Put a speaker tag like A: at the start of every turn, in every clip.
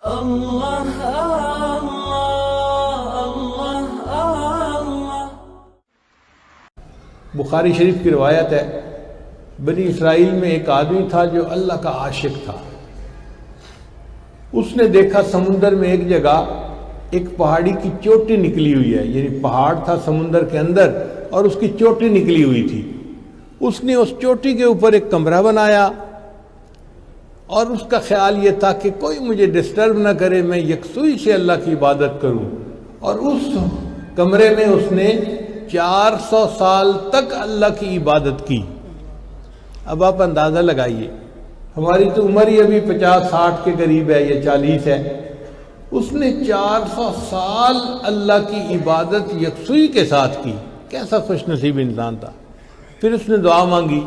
A: اللہ اللہ اللہ اللہ۔
B: بخاری شریف کی روایت ہے، بنی اسرائیل میں ایک آدمی تھا جو اللہ کا عاشق تھا۔ اس نے دیکھا سمندر میں ایک جگہ ایک پہاڑی کی چوٹی نکلی ہوئی ہے، یعنی پہاڑ تھا سمندر کے اندر اور اس کی چوٹی نکلی ہوئی تھی۔ اس نے اس چوٹی کے اوپر ایک کمرہ بنایا اور اس کا خیال یہ تھا کہ کوئی مجھے ڈسٹرب نہ کرے، میں یکسوئی سے اللہ کی عبادت کروں۔ اور اس کمرے میں اس نے 400 سال تک اللہ کی عبادت کی۔ اب آپ اندازہ لگائیے، ہماری تو عمر ہی ابھی 50-60 کے قریب ہے یا 40 ہے، اس نے 400 سال اللہ کی عبادت یکسوئی کے ساتھ کی۔ کیسا خوش نصیب انسان تھا۔ پھر اس نے دعا مانگی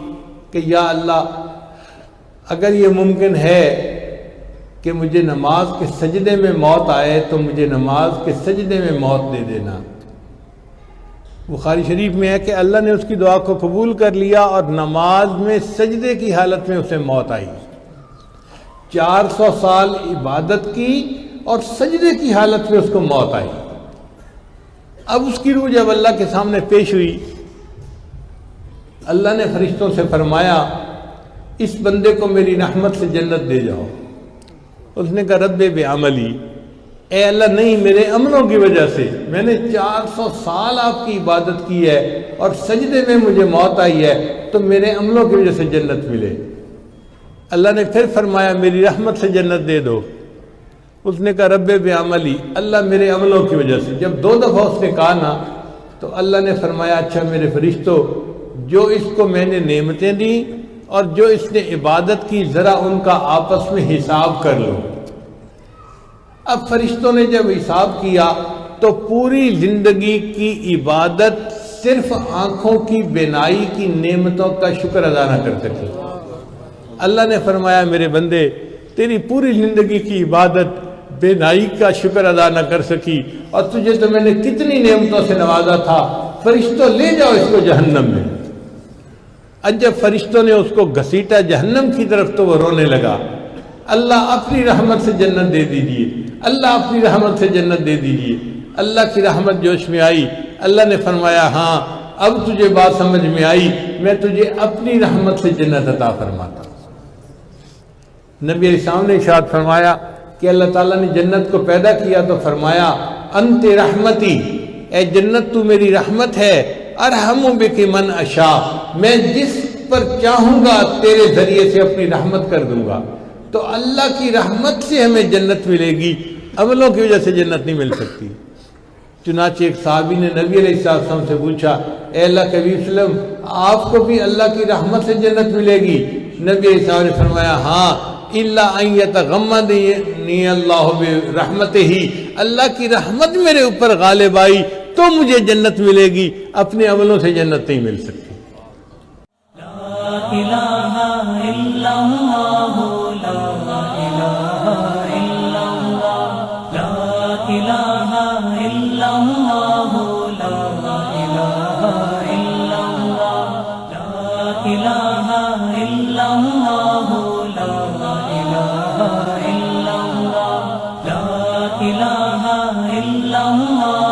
B: کہ یا اللہ، اگر یہ ممکن ہے کہ مجھے نماز کے سجدے میں موت آئے تو مجھے نماز کے سجدے میں موت دے دینا۔ بخاری شریف میں ہے کہ اللہ نے اس کی دعا کو قبول کر لیا اور نماز میں سجدے کی حالت میں اسے موت آئی۔ 400 سال عبادت کی اور سجدے کی حالت میں اس کو موت آئی۔ اب اس کی روح جب اللہ کے سامنے پیش ہوئی، اللہ نے فرشتوں سے فرمایا اس بندے کو میری رحمت سے جنت دے جاؤ۔ اس نے کہا رب بعملی، اے اللہ نہیں، میرے عملوں کی وجہ سے، میں نے 400 سال آپ کی عبادت کی ہے اور سجدے میں مجھے موت آئی ہے، تو میرے عملوں کی وجہ سے جنت ملے۔ اللہ نے پھر فرمایا میری رحمت سے جنت دے دو۔ اس نے کہا رب بعملی، اللہ میرے عملوں کی وجہ سے۔ جب 2 دفعہ اس نے کہا نا، تو اللہ نے فرمایا اچھا میرے فرشتوں، جو اس کو میں نے نعمتیں دیں اور جو اس نے عبادت کی، ذرا ان کا آپس میں حساب کر لو۔ اب فرشتوں نے جب حساب کیا تو پوری زندگی کی عبادت صرف آنکھوں کی بینائی کی نعمتوں کا شکر ادا نہ کر سکی۔ اللہ نے فرمایا میرے بندے، تیری پوری زندگی کی عبادت بینائی کا شکر ادا نہ کر سکی، اور تجھے تو میں نے کتنی نعمتوں سے نوازا تھا، فرشتوں لے جاؤ اس کو جہنم میں۔ اب جب فرشتوں نے اس کو گھسیٹا جہنم کی طرف تو وہ رونے لگا، اللہ اپنی رحمت سے جنت دے دیجئے، اللہ اپنی رحمت سے جنت دے دیجئے۔ اللہ کی رحمت جوش میں آئی، اللہ نے فرمایا ہاں اب تجھے بات سمجھ میں آئی، میں تجھے اپنی رحمت سے جنت عطا فرماتا ہوں۔ نبی علیہ السلام نے ارشاد فرمایا کہ اللہ تعالیٰ نے جنت کو پیدا کیا تو فرمایا انت رحمتی، اے جنت تو میری رحمت ہے، ارحم بک من اشاء، میں جس پر چاہوں گا تیرے ذریعے سے اپنی رحمت کر دوں گا۔ تو اللہ کی رحمت سے ہمیں جنت ملے گی، عملوں کی وجہ سے جنت نہیں مل سکتی۔ چنانچہ ایک صحابی نے نبی علیہ السلام سے پوچھا اے اللہ کے حبیب صلی اللہ علیہ وسلم، آپ کو بھی اللہ کی رحمت سے جنت ملے گی؟ نبی علیہ السلام نے فرمایا ہاں، الا ان یتغمدنی اللہ برحمتہ، اللہ کی رحمت میرے اوپر غالب آئی تو مجھے جنت ملے گی، اپنے عملوں سے جنت نہیں مل سکتی۔
A: لا الہ الا اللہ، لا الہ الا اللہ، لا الہ الا اللہ، لا الہ الا اللہ، لا الہ الا اللہ، لا الہ الا اللہ، لا الہ الا اللہ۔